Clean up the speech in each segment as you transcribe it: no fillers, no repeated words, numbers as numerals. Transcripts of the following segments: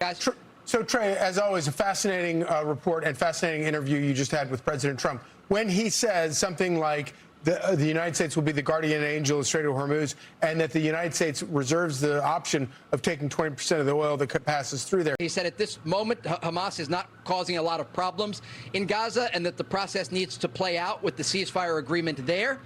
Guys. So, Trey, as always, a fascinating report and fascinating interview you just had with President Trump. When he says something like the United States will be the guardian angel of the Strait of Hormuz, and that the United States reserves the option of taking 20% of the oil that passes through there. He said at this moment, Hamas is not causing a lot of problems in Gaza, and that the process needs to play out with the ceasefire agreement there.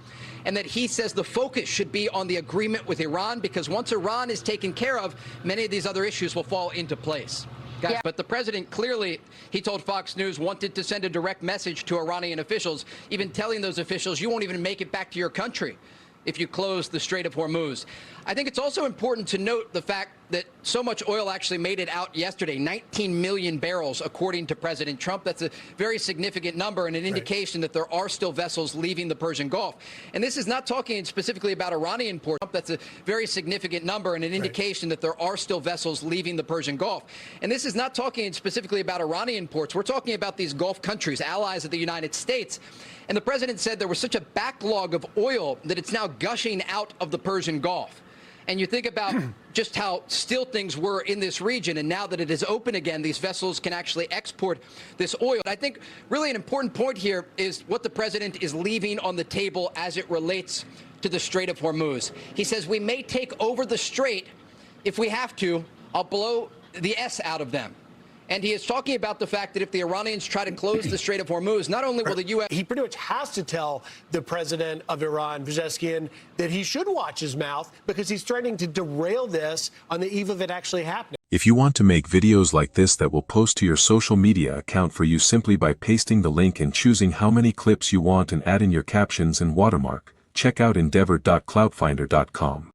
And that he says the focus should be on the agreement with Iran, because once Iran is taken care of, many of these other issues will fall into place. Guys, yeah. But the president clearly, he told Fox News, wanted to send a direct message to Iranian officials, even telling those officials, you won't even make it back to your country if you close the Strait of Hormuz. I think it's also important to note the fact that so much oil actually made it out yesterday, 19 million barrels, according to President Trump. That's a very significant number and an indication that there are still vessels leaving the Persian Gulf. And this is not talking specifically about Iranian ports. That's a very significant number and an indication that there are still vessels leaving the Persian Gulf. And this is not talking specifically about Iranian ports. We're talking about these Gulf countries, allies of the United States. And the president said there was such a backlog of oil that it's now gushing out of the Persian Gulf. And you think about just how still things were in this region, and now that it is open again, these vessels can actually export this oil. I think really an important point here is what the president is leaving on the table as it relates to the Strait of Hormuz. He says, we may take over the strait if we have to. I'll blow the S out of them. And he is talking about the fact that if the Iranians try to close the Strait of Hormuz, not only will the U.S. He pretty much has to tell the president of Iran, Pezeshkian, that he should watch his mouth, because he's threatening to derail this on the eve of it actually happening. If you want to make videos like this that will post to your social media account for you simply by pasting the link and choosing how many clips you want and add in your captions and watermark, check out endeavor.cloudfinder.com.